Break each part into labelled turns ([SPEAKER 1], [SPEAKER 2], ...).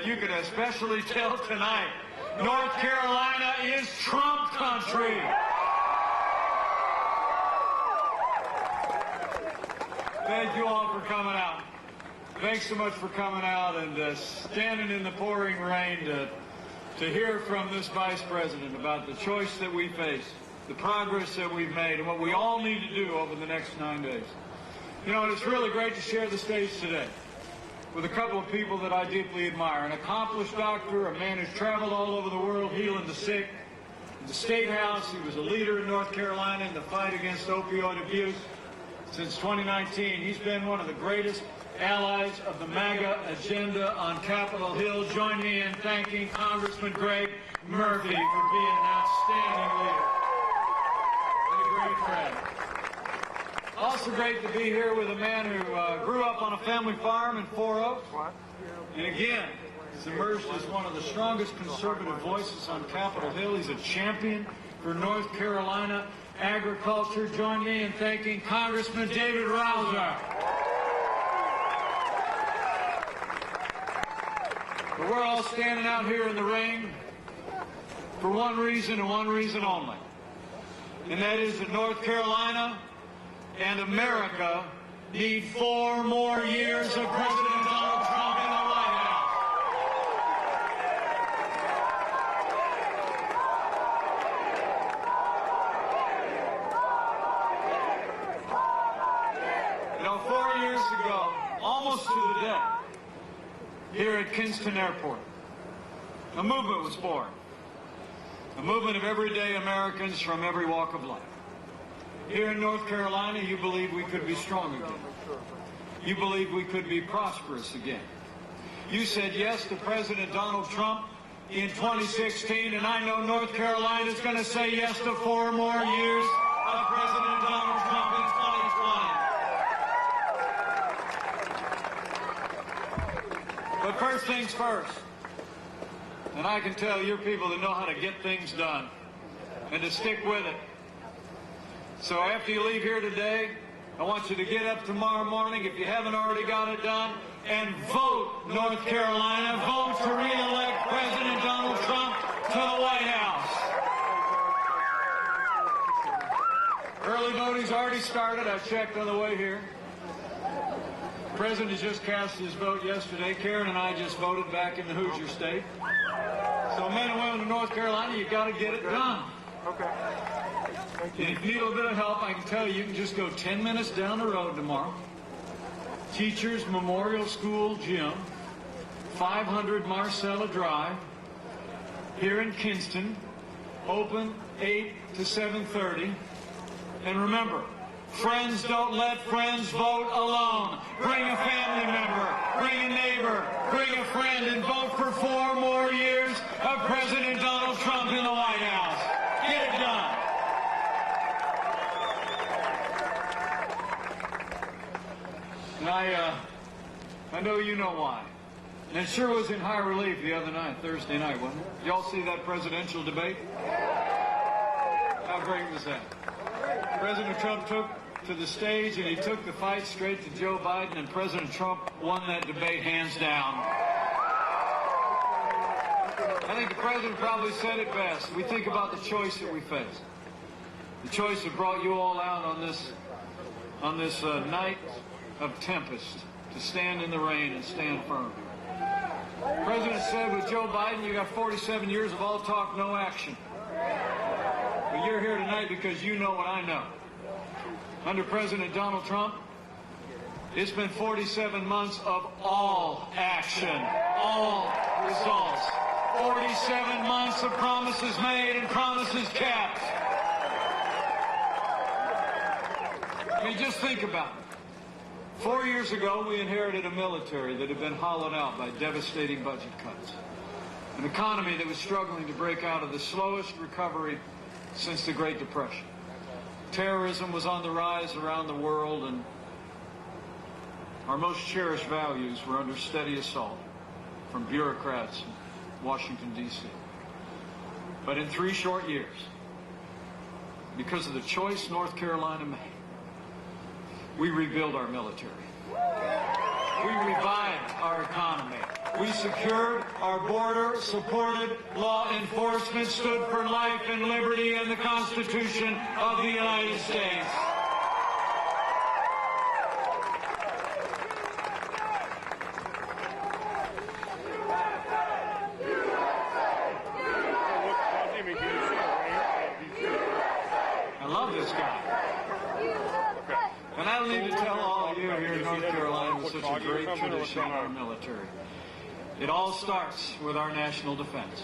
[SPEAKER 1] you could especially tell tonight, North Carolina is Trump country. Thank you all for coming out. Thanks so much for coming out and standing in the pouring rain to hear from this Vice President about the choice that we face, the progress that we've made, and what we all need to do over the next 9 days. You know, and it's really great to share the stage today with a couple of people that I deeply admire. An accomplished doctor, a man who's traveled all over the world healing the sick. In the State House, he was a leader in North Carolina in the fight against opioid abuse. Since 2019, he's been one of the greatest allies of the MAGA agenda on Capitol Hill. Join me in thanking Congressman Greg Murphy for being an outstanding leader and a great friend. Also great to be here with a man who grew up on a family farm in Four Oaks. And again, he's emerged as one of the strongest conservative voices on Capitol Hill. He's a champion for North Carolina agriculture. Join me in thanking Congressman David Rouser. But we're all standing out here in the rain for one reason and one reason only. And that is that North Carolina and America need 4 more years of President Donald Trump in the White House. You know, 4 years ago, almost to the day, here at Kinston Airport, a movement was born. A movement of everyday Americans from every walk of life. Here in North Carolina, you believe we could be strong again. You believe we could be prosperous again. You said yes to President Donald Trump in 2016, and I know North Carolina is going to say yes to 4 more years of President Donald Trump in 2020. But first things first, and I can tell you're people that know how to get things done and to stick with it. So after you leave here today, I want you to get up tomorrow morning, if you haven't already got it done, and vote North Carolina. Vote to re-elect President Donald Trump to the White House. Early voting's already started. I checked on the way here. The President has just cast his vote yesterday. Karen and I just voted back in the Hoosier State. So men and women in North Carolina, you've got to get it done.
[SPEAKER 2] Okay.
[SPEAKER 1] And if you need a little bit of help, I can tell you, you can just go 10 minutes down the road tomorrow. Teachers Memorial School Gym, 500 Marcella Drive, here in Kinston, open 8 to 7:30. And remember, friends don't let friends vote alone. Bring a family member, bring a neighbor, bring a friend, and vote for 4 more years of President Donald Trump in the White House. Get it done. And I know you know why. And it sure was in high relief the other night, Thursday night, wasn't it? Y'all see that presidential debate? How great was that? President Trump took to the stage and he took the fight straight to Joe Biden, and President Trump won that debate hands down. I think the president probably said it best. We think about the choice that we face. The choice that brought you all out on this night of tempest to stand in the rain and stand firm. The president said with Joe Biden, you got 47 years of all talk, no action. But you're here tonight because you know what I know. Under President Donald Trump, it's been 47 months of all action, all results. 47 months of promises made and promises kept. I mean, just think about it. 4 years ago, we inherited a military that had been hollowed out by devastating budget cuts. An economy that was struggling to break out of the slowest recovery since the Great Depression. Terrorism was on the rise around the world, and our most cherished values were under steady assault from bureaucrats in Washington, D.C. But in 3 short years, because of the choice North Carolina made, we rebuilt our military. We revived our economy. We secured our border, supported law enforcement, stood for life and liberty and the Constitution of the United States. I love this guy. And I don't need to tell all of you here in North Carolina with such a great tradition in our military. It all starts with our national defense.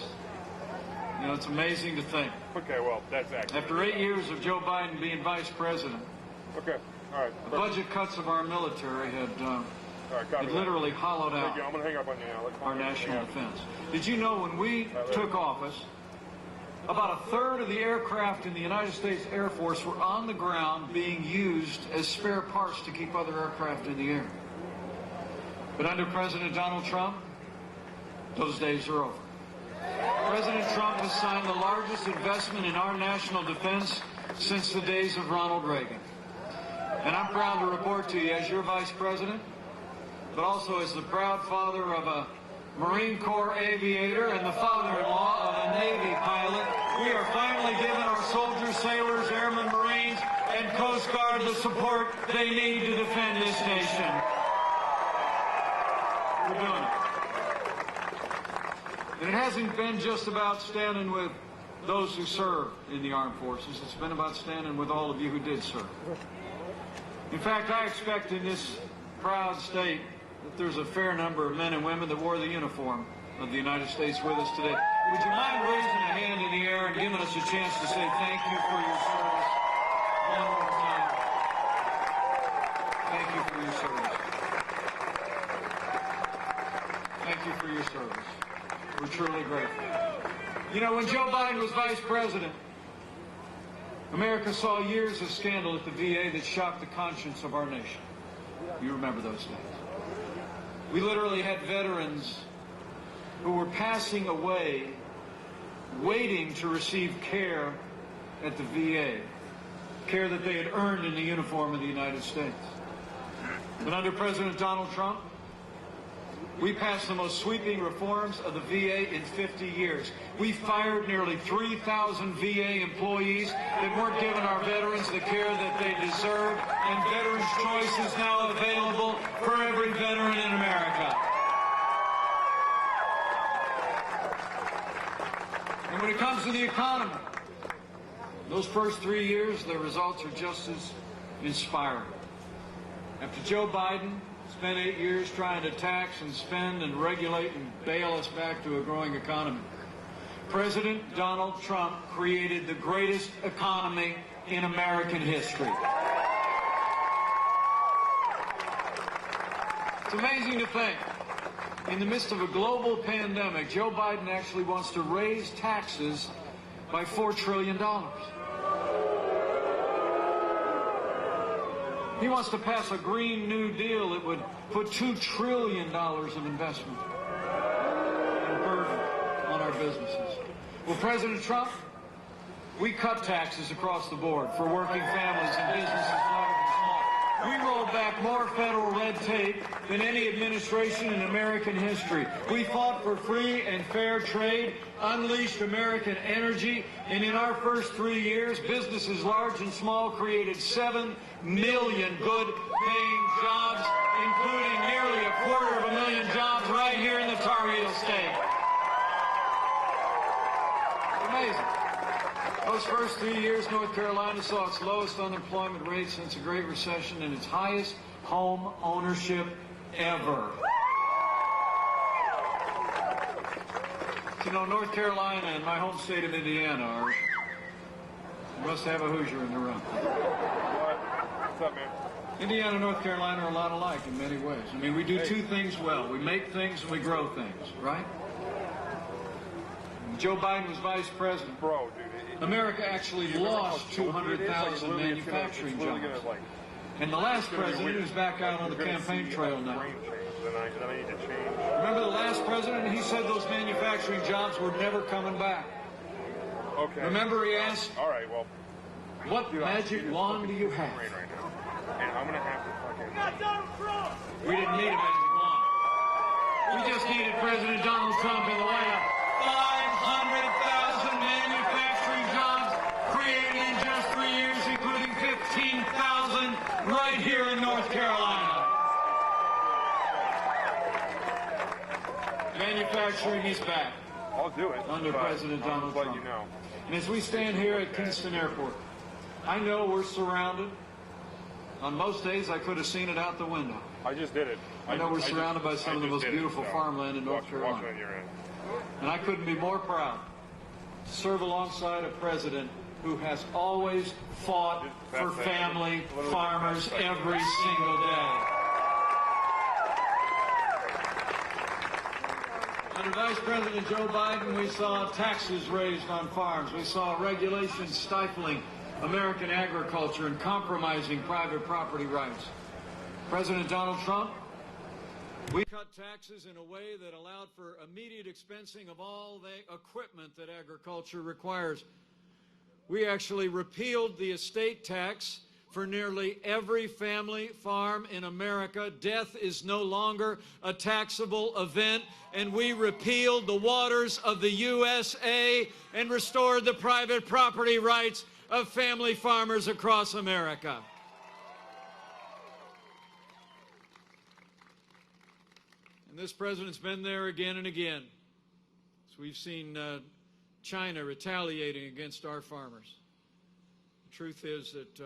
[SPEAKER 1] You know, it's amazing to think.
[SPEAKER 2] Okay, well, that's actually...
[SPEAKER 1] After 8 years of Joe Biden being vice president,
[SPEAKER 2] okay, all right.
[SPEAKER 1] the budget cuts of our military had literally hollowed out
[SPEAKER 2] I'm going to hang up on you now.
[SPEAKER 1] our national defense. Did you know when we took office, about a third of the aircraft in the United States Air Force were on the ground being used as spare parts to keep other aircraft in the air? But under President Donald Trump, those days are over. President Trump has signed the largest investment in our national defense since the days of Ronald Reagan. And I'm proud to report to you as your vice president, but also as the proud father of a Marine Corps aviator and the father-in-law of a Navy pilot, we are finally giving our soldiers, sailors, airmen, Marines, and Coast Guard the support they need to defend this nation. We're doing it. And it hasn't been just about standing with those who serve in the armed forces. It's been about standing with all of you who did serve. In fact, I expect in this proud state that there's a fair number of men and women that wore the uniform of the United States with us today. Would you mind raising a hand in the air and giving us a chance to say thank you for your service one more time? Thank you for your service. Thank you for your service. We're truly grateful. You know, when Joe Biden was vice president, America saw years of scandal at the VA that shocked the conscience of our nation. You remember those days. We literally had veterans who were passing away waiting to receive care at the VA, care that they had earned in the uniform of the United States. But under President Donald Trump, we passed the most sweeping reforms of the VA in 50 years. We fired nearly 3,000 VA employees that weren't giving our veterans the care that they deserve, and Veterans Choice is now available for every veteran in America. And when it comes to the economy, those first 3 years, the results are just as inspiring. After Joe Biden spent 8 years trying to tax and spend and regulate and bail us back to a growing economy, President Donald Trump created the greatest economy in American history. It's amazing to think, in the midst of a global pandemic, Joe Biden actually wants to raise taxes by $4 trillion. He wants to pass a Green New Deal that would put $2 trillion of investment and burden on our businesses. Well, President Trump, we cut taxes across the board for working families and businesses large and small. We rolled back more federal red tape than any administration in American history. We fought for free and fair trade, unleashed American energy, and in our first 3 years, businesses large and small created 7 million good-paying jobs, including nearly 250,000 jobs right here in the Tar Heel State. Amazing. Those first 3 years, North Carolina saw its lowest unemployment rate since the Great Recession and its highest home ownership ever. You know, North Carolina and my home state of Indiana are... You must have a Hoosier in the room.
[SPEAKER 2] What's up, man?
[SPEAKER 1] Indiana and North Carolina are a lot alike in many ways. I mean, we do two things well. We make things and we grow things, right? When Joe Biden was vice president,
[SPEAKER 2] Bro, dude,
[SPEAKER 1] America actually lost 200,000 manufacturing jobs. And the last president, who's back out on the campaign trail now, remember the last president? He said those manufacturing jobs were never coming back.
[SPEAKER 2] Okay.
[SPEAKER 1] Remember he asked,
[SPEAKER 2] all right, well,
[SPEAKER 1] what magic wand do you have?
[SPEAKER 2] Right now. And I'm going to have to fucking...
[SPEAKER 1] We didn't need a magic wand. We just needed President Donald Trump in the way of 500,000 manufacturing jobs created in just 3 years, including 15,000 right here in North Carolina. Manufacturing is back.
[SPEAKER 2] I'll do it.
[SPEAKER 1] Under President Donald
[SPEAKER 2] Trump.
[SPEAKER 1] Trump.
[SPEAKER 2] You know.
[SPEAKER 1] And as we stand here at Kinston Airport, I know we're surrounded. On most days, I could have seen it out the window.
[SPEAKER 2] I just did it.
[SPEAKER 1] I know we're surrounded by some of the most beautiful farmland in North Carolina. And I couldn't be more proud to serve alongside a president who has always fought for family farmers every single day. Under Vice President Joe Biden, we saw taxes raised on farms. We saw regulations stifling American agriculture and compromising private property rights. President Donald Trump, we cut taxes in a way that allowed for immediate expensing of all the equipment that agriculture requires. We actually repealed the estate tax for nearly every family farm in America. Death is no longer a taxable event, and we repealed the waters of the USA and restored the private property rights of family farmers across America. And this president's been there again and again. So we've seen China retaliating against our farmers. The truth is that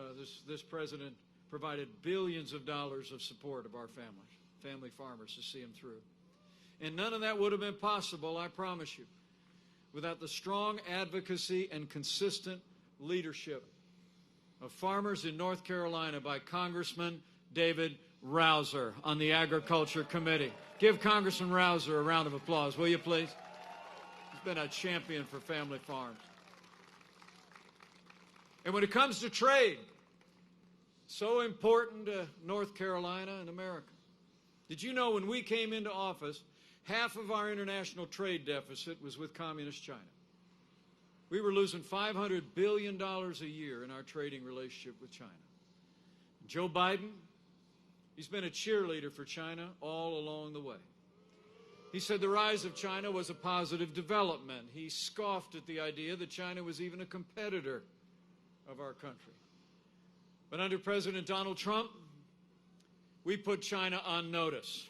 [SPEAKER 1] this president provided billions of dollars of support of our family farmers to see them through. And none of that would have been possible, I promise you, without the strong advocacy and consistent leadership of farmers in North Carolina by Congressman David Rouser on the Agriculture Committee. Give Congressman Rouser a round of applause, will you please? He's been a champion for family farms. And when it comes to trade, so important to North Carolina and America. Did you know when we came into office, half of our international trade deficit was with communist China? We were losing $500 billion a year in our trading relationship with China. Joe Biden, he's been a cheerleader for China all along the way. He said the rise of China was a positive development. He scoffed at the idea that China was even a competitor of our country. But under President Donald Trump, we put China on notice.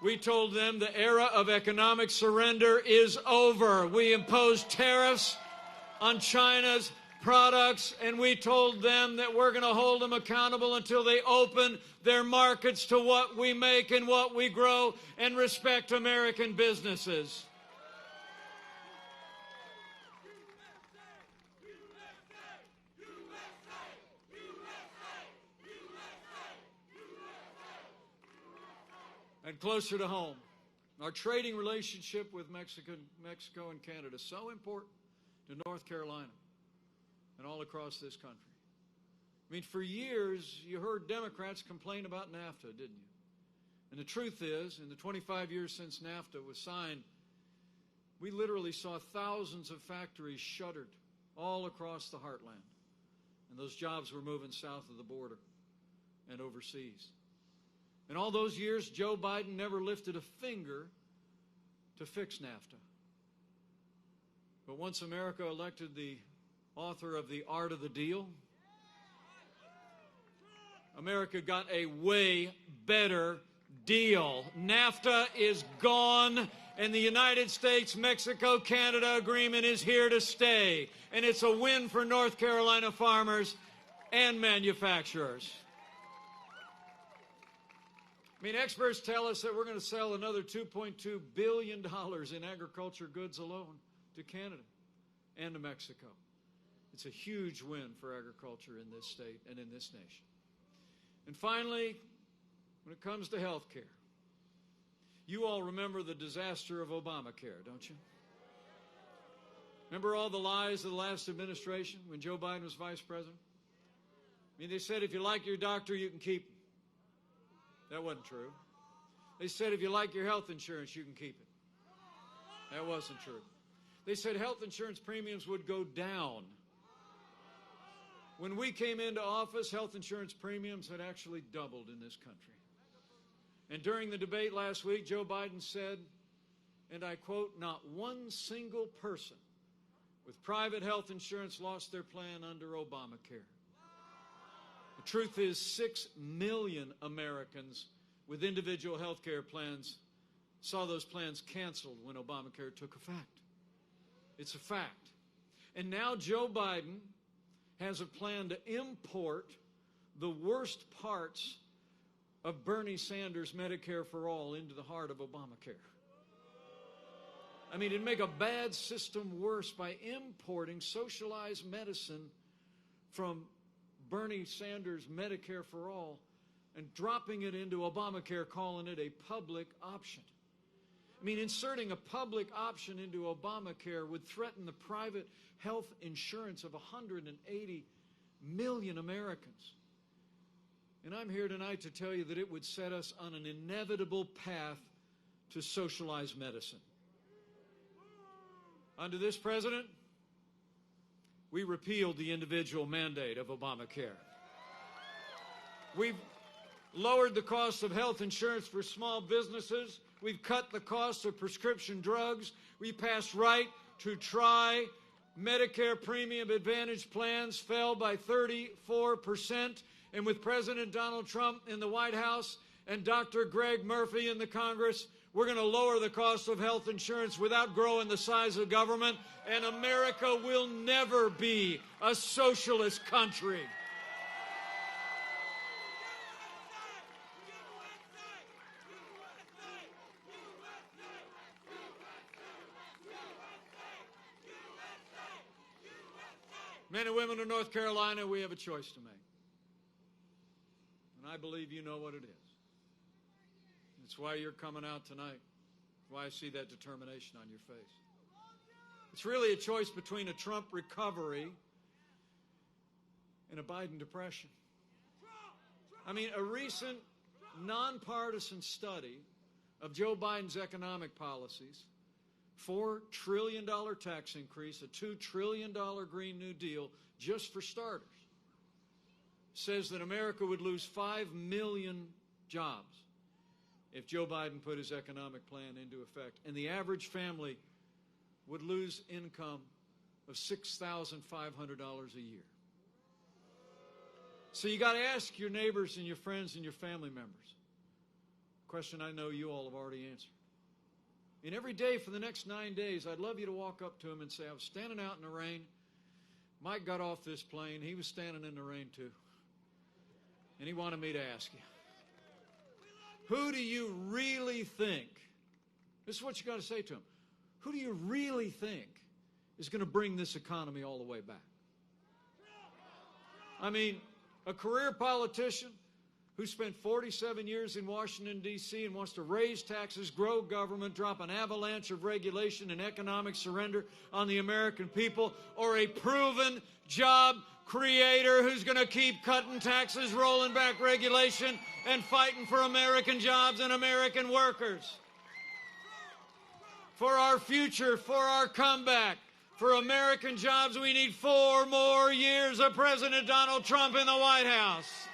[SPEAKER 1] We told them the era of economic surrender is over. We imposed tariffs on China's products, and we told them that we're going to hold them accountable until they open their markets to what we make and what we grow and respect American businesses. And closer to home, our trading relationship with Mexico and Canada is so important to North Carolina and all across this country. I mean, for years, you heard Democrats complain about NAFTA, didn't you? And the truth is, in the 25 years since NAFTA was signed, we literally saw thousands of factories shuttered all across the heartland. And those jobs were moving south of the border and overseas. In all those years, Joe Biden never lifted a finger to fix NAFTA. But once America elected the author of The Art of the Deal, America got a way better deal. NAFTA is gone, and the United States-Mexico-Canada agreement is here to stay. And it's a win for North Carolina farmers and manufacturers. I mean, experts tell us that we're going to sell another $2.2 billion in agriculture goods alone to Canada and to Mexico. It's a huge win for agriculture in this state and in this nation. And finally, when it comes to health care, you all remember the disaster of Obamacare, don't you? Remember all the lies of the last administration when Joe Biden was vice president? I mean, they said if you like your doctor, you can keep him. That wasn't true. They said if you like your health insurance, you can keep it. That wasn't true. They said health insurance premiums would go down. When we came into office, health insurance premiums had actually doubled in this country. And during the debate last week, Joe Biden said, and I quote, "Not one single person with private health insurance lost their plan under Obamacare." The truth is 6 million Americans with individual health care plans saw those plans canceled when Obamacare took effect. It's a fact. And now Joe Biden has a plan to import the worst parts of Bernie Sanders' Medicare for All into the heart of Obamacare. I mean, it'd make a bad system worse by importing socialized medicine from Bernie Sanders' Medicare for All and dropping it into Obamacare, calling it a public option. I mean, inserting a public option into Obamacare would threaten the private health insurance of 180 million Americans. And I'm here tonight to tell you that it would set us on an inevitable path to socialized medicine. Under this president, we repealed the individual mandate of Obamacare. We've lowered the cost of health insurance for small businesses. We've cut the cost of prescription drugs. We passed right to try. Medicare Premium Advantage plans fell by 34%. And with President Donald Trump in the White House and Dr. Greg Murphy in the Congress, we're going to lower the cost of health insurance without growing the size of government. And America will never be a socialist country. Men and women of North Carolina, we have a choice to make. And I believe you know what it is. It's why you're coming out tonight. Why I see that determination on your face. It's really a choice between a Trump recovery and a Biden depression. I mean, a recent nonpartisan study of Joe Biden's economic policies, $4 trillion tax increase, a $2 trillion Green New Deal, just for starters, says that America would lose 5 million jobs if Joe Biden put his economic plan into effect. And the average family would lose income of $6,500 a year. So you got to ask your neighbors and your friends and your family members a question I know you all have already answered. And every day for the next 9 days, I'd love you to walk up to him and say, I was standing out in the rain. Mike got off this plane. He was standing in the rain too. And he wanted me to ask you, who do you really think, this is what you got to say to him, who do you really think is going to bring this economy all the way back? I mean, a career politician who spent 47 years in Washington, D.C. and wants to raise taxes, grow government, drop an avalanche of regulation and economic surrender on the American people, or a proven job creator who's going to keep cutting taxes, rolling back regulation, and fighting for American jobs and American workers. For our future, for our comeback, for American jobs, we need 4 more years of President Donald Trump in the White House.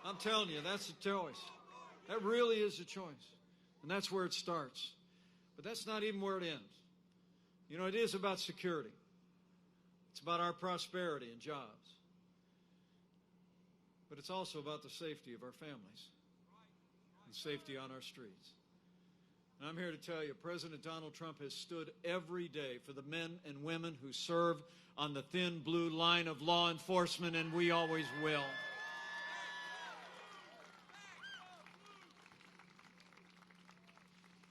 [SPEAKER 1] I'm telling you, that's a choice. That really is a choice. And that's where it starts. But that's not even where it ends. You know, it is about security. It's about our prosperity and jobs. But it's also about the safety of our families and safety on our streets. And I'm here to tell you, President Donald Trump has stood every day for the men and women who serve on the thin blue line of law enforcement, and we always will.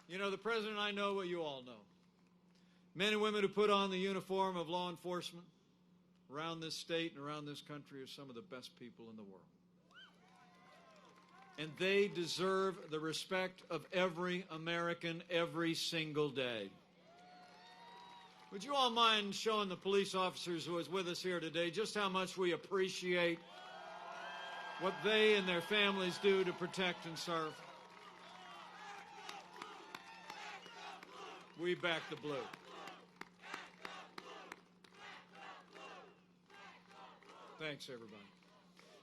[SPEAKER 1] You know, the President and I know what you all know. Men and women who put on the uniform of law enforcement around this state and around this country are some of the best people in the world. And they deserve the respect of every American every single day. Would you all mind showing the police officers who is with us here today just how much we appreciate what they and their families do to protect and serve? We back the blue. Thanks, everybody.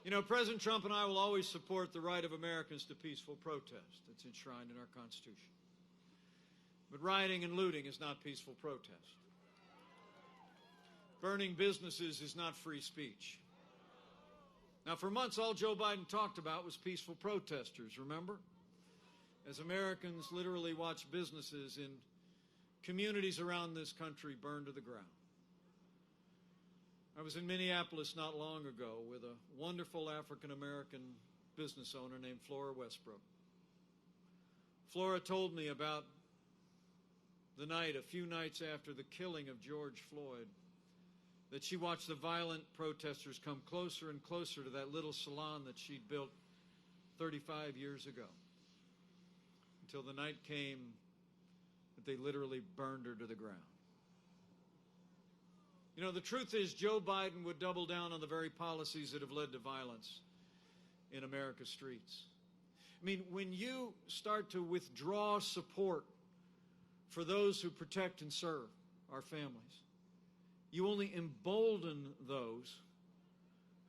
[SPEAKER 1] You know, President Trump and I will always support the right of Americans to peaceful protest. It's enshrined in our Constitution. But rioting and looting is not peaceful protest. Burning businesses is not free speech. Now, for months, all Joe Biden talked about was peaceful protesters, remember? As Americans literally watched businesses in communities around this country burn to the ground. I was in Minneapolis not long ago with a wonderful African-American business owner named Flora Westbrook. Flora told me about the night, a few nights after the killing of George Floyd, that she watched the violent protesters come closer and closer to that little salon that she'd built 35 years ago, until the night came that they literally burned her to the ground. You know, the truth is Joe Biden would double down on the very policies that have led to violence in America's streets. I mean, when you start to withdraw support for those who protect and serve our families, you only embolden those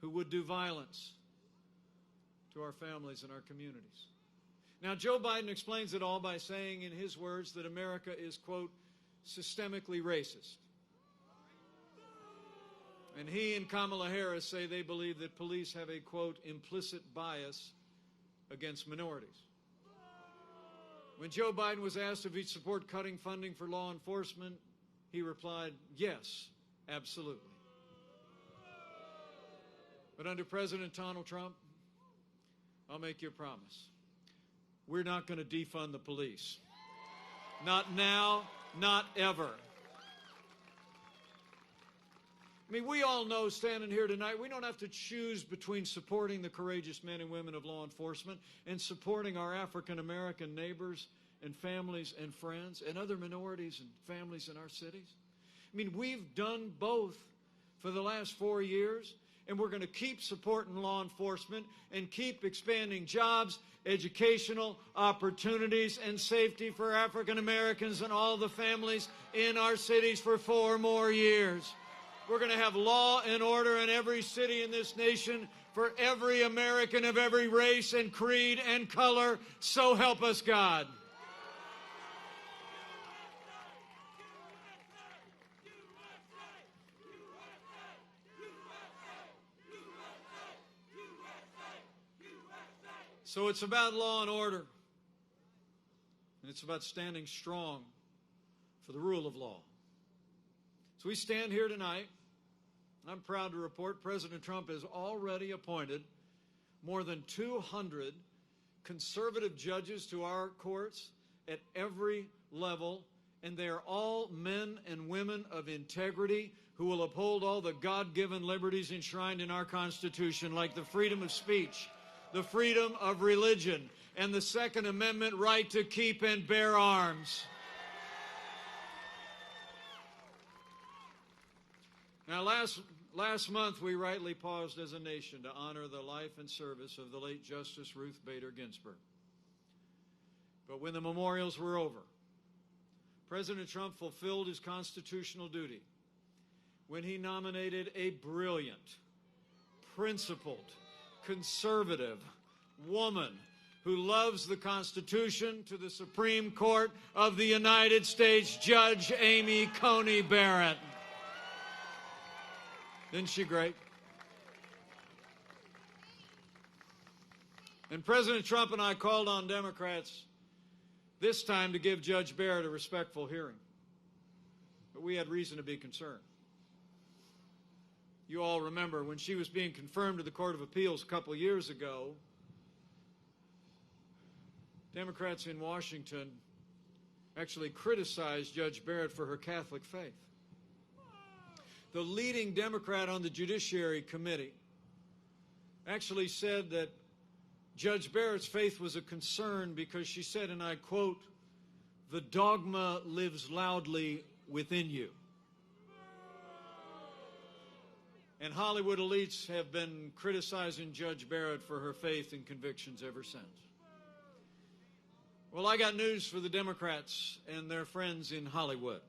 [SPEAKER 1] who would do violence to our families and our communities. Now, Joe Biden explains it all by saying in his words that America is, quote, systemically racist. And he and Kamala Harris say they believe that police have a, quote, implicit bias against minorities. When Joe Biden was asked if he'd support cutting funding for law enforcement, he replied, yes, absolutely. But under President Donald Trump, I'll make you a promise. We're not going to defund the police. Not now, not ever. I mean, we all know, standing here tonight, we don't have to choose between supporting the courageous men and women of law enforcement and supporting our African-American neighbors and families and friends and other minorities and families in our cities. I mean, we've done both for the last 4 years, and we're going to keep supporting law enforcement and keep expanding jobs, educational opportunities, and safety for African Americans and all the families in our cities for 4 more years. We're going to have law and order in every city in this nation for every American of every race and creed and color. So help us God. So it's about law and order, and it's about standing strong for the rule of law. So we stand here tonight. I'm proud to report President Trump has already appointed more than 200 conservative judges to our courts at every level, and they are all men and women of integrity who will uphold all the God-given liberties enshrined in our Constitution, like the freedom of speech, the freedom of religion, and the Second Amendment right to keep and bear arms. Now, last month, we rightly paused as a nation to honor the life and service of the late Justice Ruth Bader Ginsburg. But when the memorials were over, President Trump fulfilled his constitutional duty when he nominated a brilliant, principled, conservative woman who loves the Constitution to the Supreme Court of the United States, Judge Amy Coney Barrett. Isn't she great? And President Trump and I called on Democrats this time to give Judge Barrett a respectful hearing. But we had reason to be concerned. You all remember when she was being confirmed to the Court of Appeals a couple years ago, Democrats in Washington actually criticized Judge Barrett for her Catholic faith. The leading Democrat on the Judiciary Committee actually said that Judge Barrett's faith was a concern because she said, and I quote, "The dogma lives loudly within you." And Hollywood elites have been criticizing Judge Barrett for her faith and convictions ever since. Well, I got news for the Democrats and their friends in Hollywood.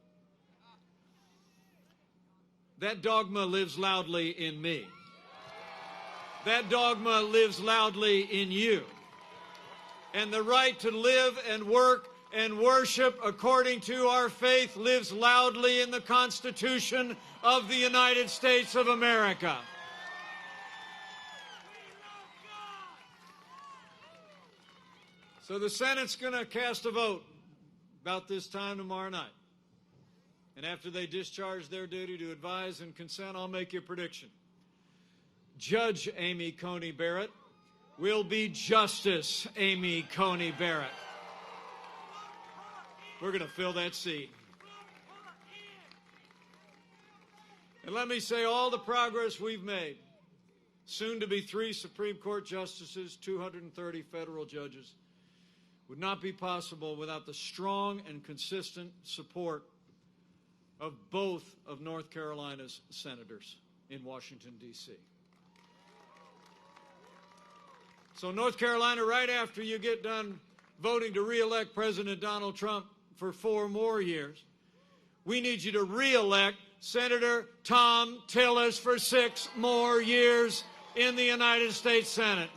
[SPEAKER 1] That dogma lives loudly in me. That dogma lives loudly in you. And the right to live and work and worship according to our faith lives loudly in the Constitution of the United States of America. So the Senate's going to cast a vote about this time tomorrow night. And after they discharge their duty to advise and consent, I'll make you a prediction. Judge Amy Coney Barrett will be Justice Amy Coney Barrett. We're going to fill that seat. And let me say, all the progress we've made, soon to be 3 Supreme Court justices, 230 federal judges, would not be possible without the strong and consistent support of both of North Carolina's senators in Washington, D.C. So North Carolina, right after you get done voting to re-elect President Donald Trump for 4 more years, we need you to re-elect Senator Tom Tillis for 6 more years in the United States Senate.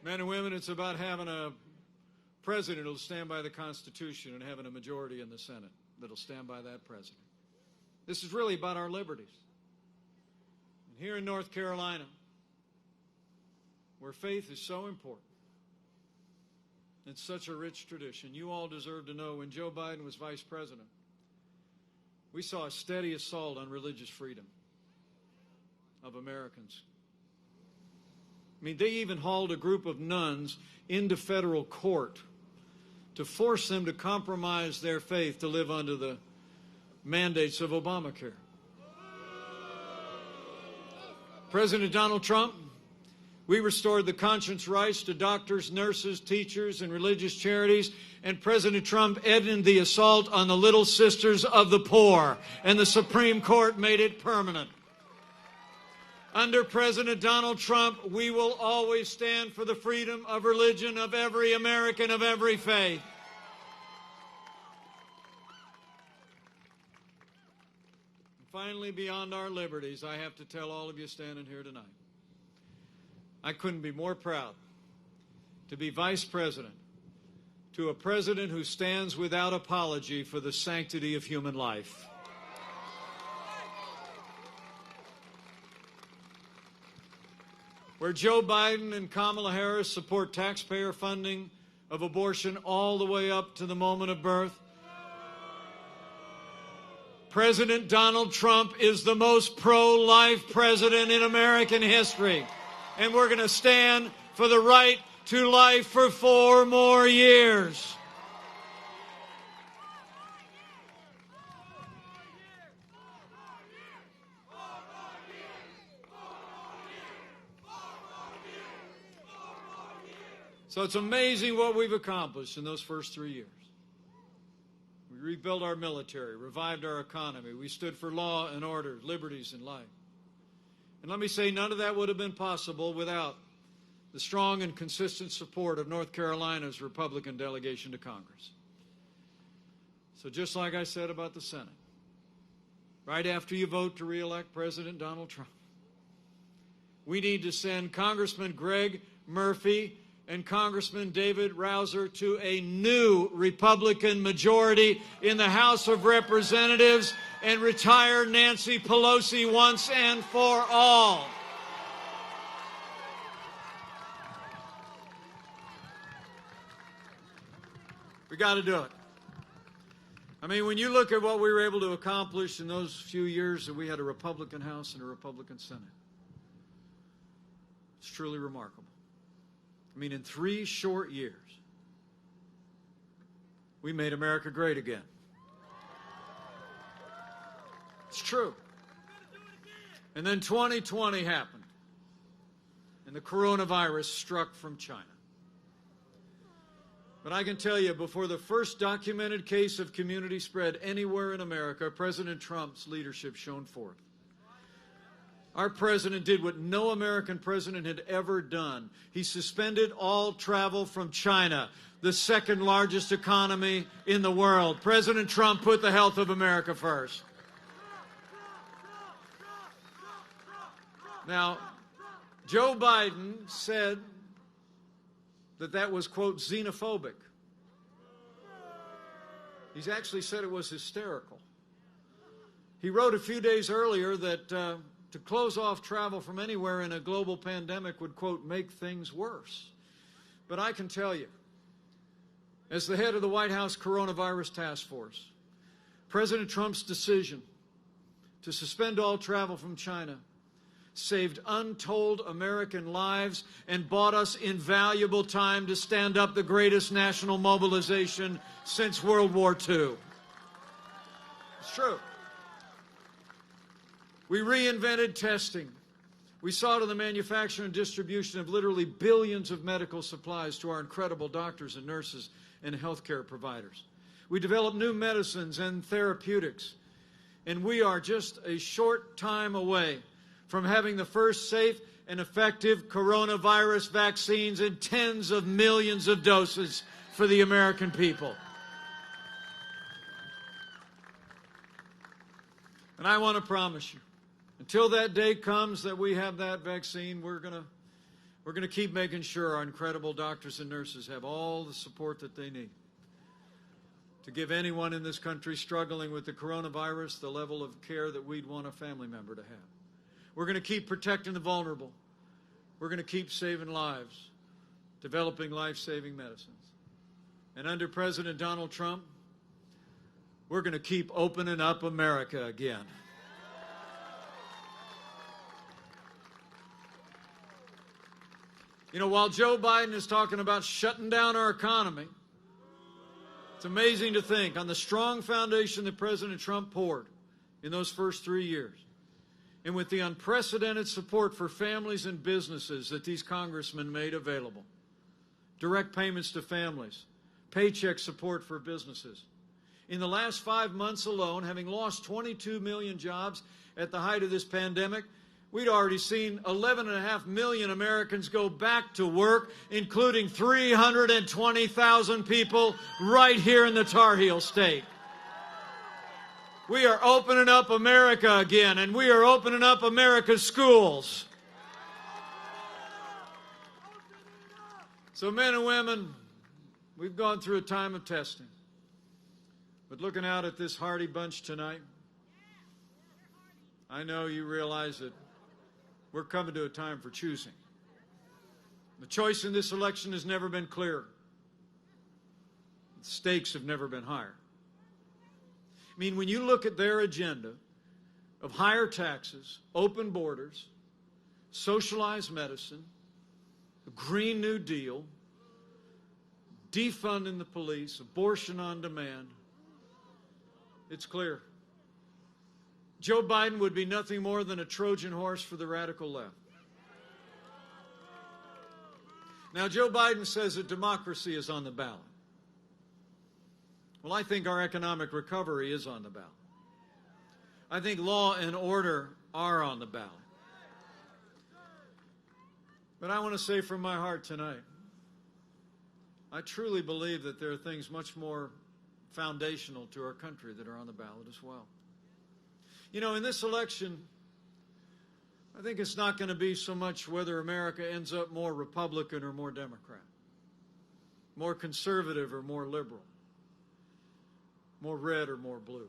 [SPEAKER 1] Men and women, it's about having a president who'll stand by the Constitution and having a majority in the Senate that'll stand by that president. This is really about our liberties. And here in North Carolina, where faith is so important, it's such a rich tradition. You all deserve to know when Joe Biden was vice president, we saw a steady assault on religious freedom of Americans. I mean, they even hauled a group of nuns into federal court to force them to compromise their faith to live under the mandates of Obamacare. President Donald Trump, we restored the conscience rights to doctors, nurses, teachers, and religious charities, and President Trump ended the assault on the Little Sisters of the Poor, and the Supreme Court made it permanent. Under President Donald Trump, we will always stand for the freedom of religion of every American of every faith. And finally, beyond our liberties, I have to tell all of you standing here tonight, I couldn't be more proud to be vice president to a president who stands without apology for the sanctity of human life. Where Joe Biden and Kamala Harris support taxpayer funding of abortion all the way up to the moment of birth, President Donald Trump is the most pro-life president in American history. And we're going to stand for the right to life for 4 more years. So it's amazing what we've accomplished in those first 3 years. We rebuilt our military, revived our economy. We stood for law and order, liberties, and life. And let me say, none of that would have been possible without the strong and consistent support of North Carolina's Republican delegation to Congress. So just like I said about the Senate, right after you vote to re-elect President Donald Trump, we need to send Congressman Greg Murphy and Congressman David Rouser to a new Republican majority in the House of Representatives and retire Nancy Pelosi once and for all. We got to do it. I mean, when you look at what we were able to accomplish in those few years that we had a Republican House and a Republican Senate, it's truly remarkable. I mean, in 3 short years, we made America great again. It's true. And then 2020 happened, and the coronavirus struck from China. But I can tell you, before the first documented case of community spread anywhere in America, President Trump's leadership shone forth. Our president did what no American president had ever done. He suspended all travel from China, the second largest economy in the world. President Trump put the health of America first. Now, Joe Biden said that was, quote, xenophobic. He's actually said it was hysterical. He wrote a few days earlier that to close off travel from anywhere in a global pandemic would, quote, make things worse. But I can tell you, as the head of the White House Coronavirus Task Force, President Trump's decision to suspend all travel from China saved untold American lives and bought us invaluable time to stand up the greatest national mobilization since World War II. It's true. We reinvented testing. We saw to the manufacture and distribution of literally billions of medical supplies to our incredible doctors and nurses and healthcare providers. We developed new medicines and therapeutics. And we are just a short time away from having the first safe and effective coronavirus vaccines in tens of millions of doses for the American people. And I want to promise you, until that day comes that we have that vaccine, we're going to keep making sure our incredible doctors and nurses have all the support that they need to give anyone in this country struggling with the coronavirus the level of care that we'd want a family member to have. We're going to keep protecting the vulnerable. We're going to keep saving lives, developing life-saving medicines. And under President Donald Trump, we're going to keep opening up America again. You know, while Joe Biden is talking about shutting down our economy, it's amazing to think on the strong foundation that President Trump poured in those first 3 years, and with the unprecedented support for families and businesses that these congressmen made available, direct payments to families, paycheck support for businesses. In the last 5 months alone, having lost 22 million jobs at the height of this pandemic, we'd already seen 11.5 million Americans go back to work, including 320,000 people right here in the Tar Heel State. We are opening up America again, and we are opening up America's schools. So men and women, we've gone through a time of testing. But looking out at this hardy bunch tonight, I know you realize that we're coming to a time for choosing. The choice in this election has never been clearer. The stakes have never been higher. I mean, when you look at their agenda of higher taxes, open borders, socialized medicine, the Green New Deal, defunding the police, abortion on demand, it's clear. Joe Biden would be nothing more than a Trojan horse for the radical left. Now, Joe Biden says that democracy is on the ballot. Well, I think our economic recovery is on the ballot. I think law and order are on the ballot. But I want to say from my heart tonight, I truly believe that there are things much more foundational to our country that are on the ballot as well. You know, in this election, I think it's not going to be so much whether America ends up more Republican or more Democrat, more conservative or more liberal, more red or more blue.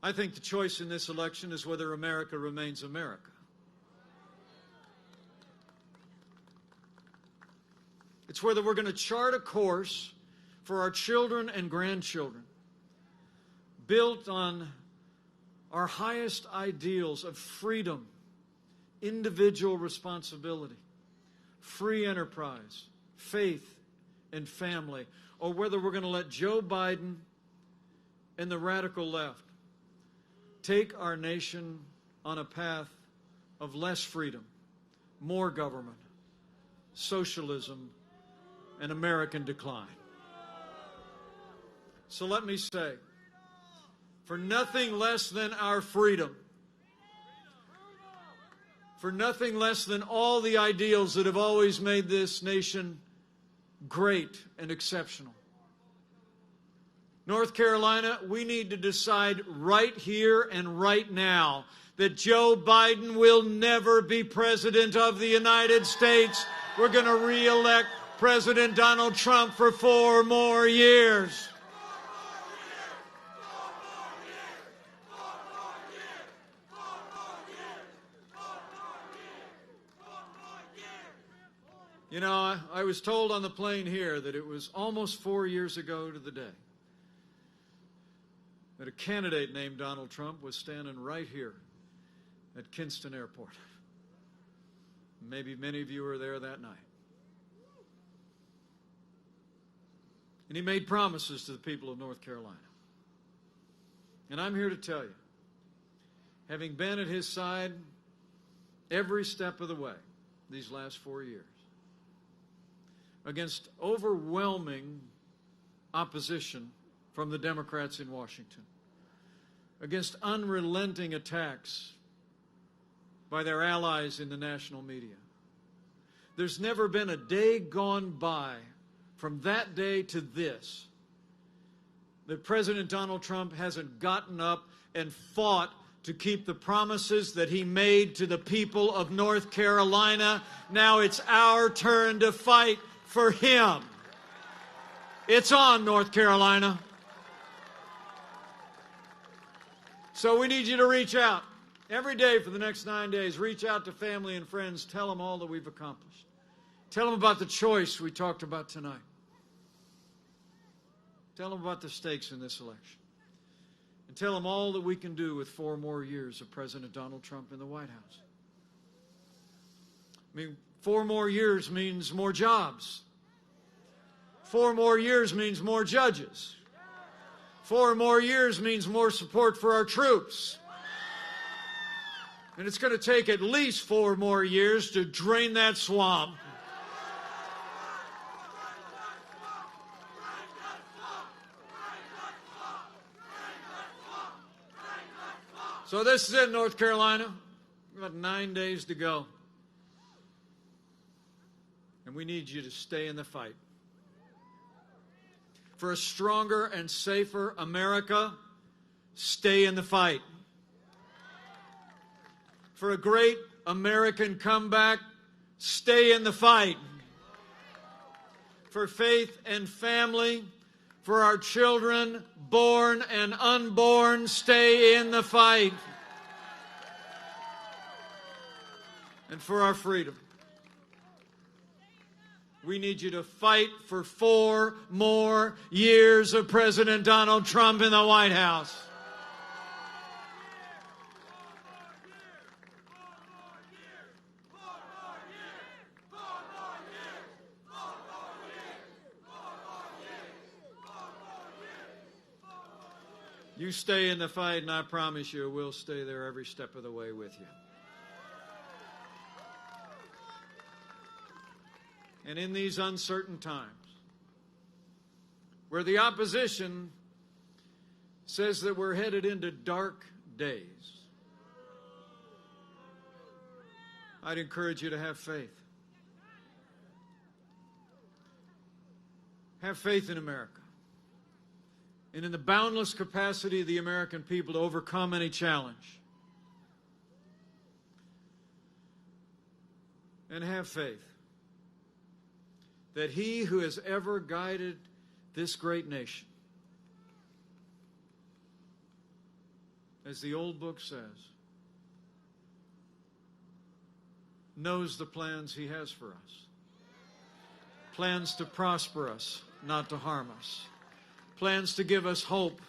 [SPEAKER 1] I think the choice in this election is whether America remains America. It's whether we're going to chart a course for our children and grandchildren built on our highest ideals of freedom, individual responsibility, free enterprise, faith, and family, or whether we're going to let Joe Biden and the radical left take our nation on a path of less freedom, more government, socialism, and American decline. So let me say, for nothing less than our freedom, for nothing less than all the ideals that have always made this nation great and exceptional. North Carolina, we need to decide right here and right now that Joe Biden will never be president of the United States. We're going to re-elect President Donald Trump for 4 more years. You know, I was told on the plane here that it was almost 4 years ago to the day that a candidate named Donald Trump was standing right here at Kinston Airport. Maybe many of you were there that night. And he made promises to the people of North Carolina. And I'm here to tell you, having been at his side every step of the way these last 4 years, against overwhelming opposition from the Democrats in Washington, against unrelenting attacks by their allies in the national media. There's never been a day gone by from that day to this that President Donald Trump hasn't gotten up and fought to keep the promises that he made to the people of North Carolina. Now it's our turn to fight for him. It's on, North Carolina. So we need you to reach out every day for the next 9 days. Reach out to family and friends. Tell them all that we've accomplished. Tell them about the choice we talked about tonight. Tell them about the stakes in this election. And tell them all that we can do with 4 more years of President Donald Trump in the White House. I mean, 4 more years means more jobs. 4 more years means more judges. 4 more years means more support for our troops. And it's going to take at least 4 more years to drain that swamp. So this is it, North Carolina. About 9 days to go. And we need you to stay in the fight. For a stronger and safer America, stay in the fight. For a great American comeback, stay in the fight. For faith and family, for our children, born and unborn, stay in the fight. And for our freedom, we need you to fight for 4 more years of President Donald Trump in the White House. You stay in the fight, and I promise you we'll stay there every step of the way with you. And in these uncertain times, where the opposition says that we're headed into dark days, I'd encourage you to have faith. Have faith in America and in the boundless capacity of the American people to overcome any challenge. And have faith that He who has ever guided this great nation, as the old book says, knows the plans He has for us. Plans to prosper us, not to harm us. Plans to give us hope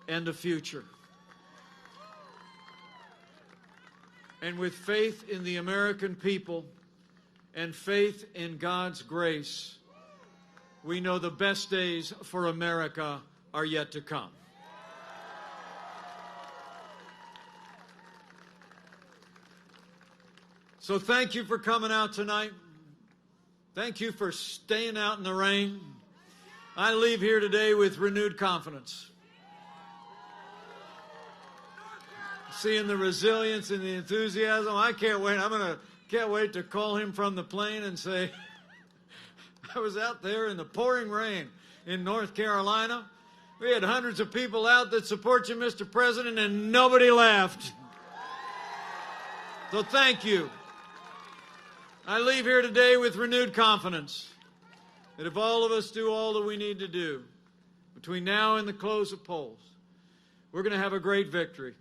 [SPEAKER 1] and a future. And with faith in the American people and faith in God's grace, we know the best days for America are yet to come. So thank you for coming out tonight. Thank you for staying out in the rain. I leave here today with renewed confidence. seeing the resilience and the enthusiasm. I can't wait. Can't wait to call him from the plane and say, I was out there in the pouring rain in North Carolina. We had hundreds of people out that support you, Mr. President, and nobody laughed. So thank you. I leave here today with renewed confidence that if all of us do all that we need to do between now and the close of polls, we're going to have a great victory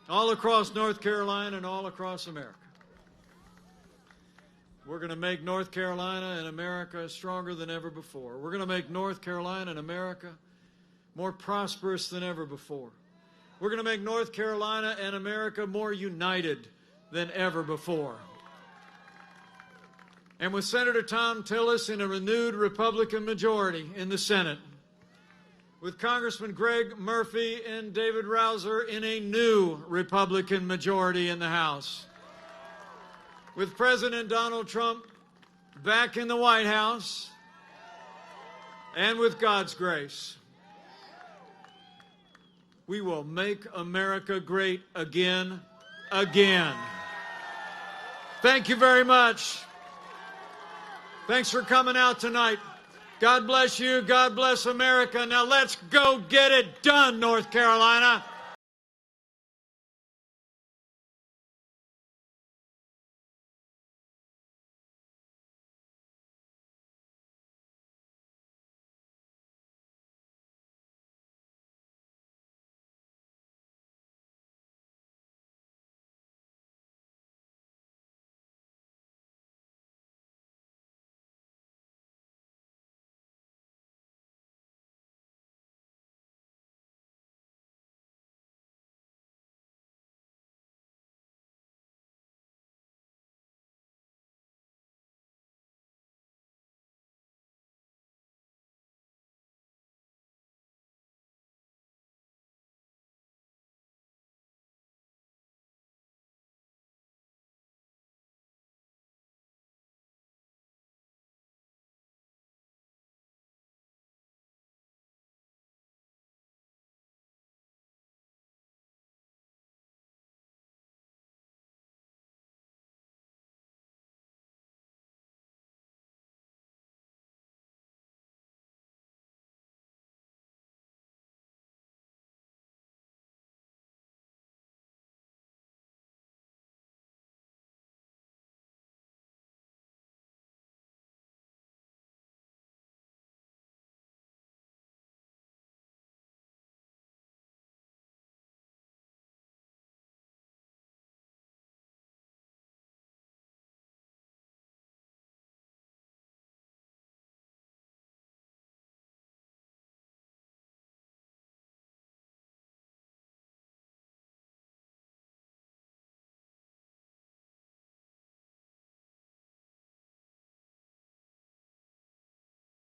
[SPEAKER 1] all across North Carolina and all across America. We're going to make North Carolina and America stronger than ever before. We're going to make North Carolina and America more prosperous than ever before. We're going to make North Carolina and America more united than ever before. And with Senator Tom Tillis in a renewed Republican majority in the Senate, with Congressman Greg Murphy and David Rouser in a new Republican majority in the House, with President Donald Trump back in the White House, and with God's grace, we will make America great again, again. Thank you very much. Thanks for coming out tonight. God bless you. God bless America. Now let's go get it done, North Carolina.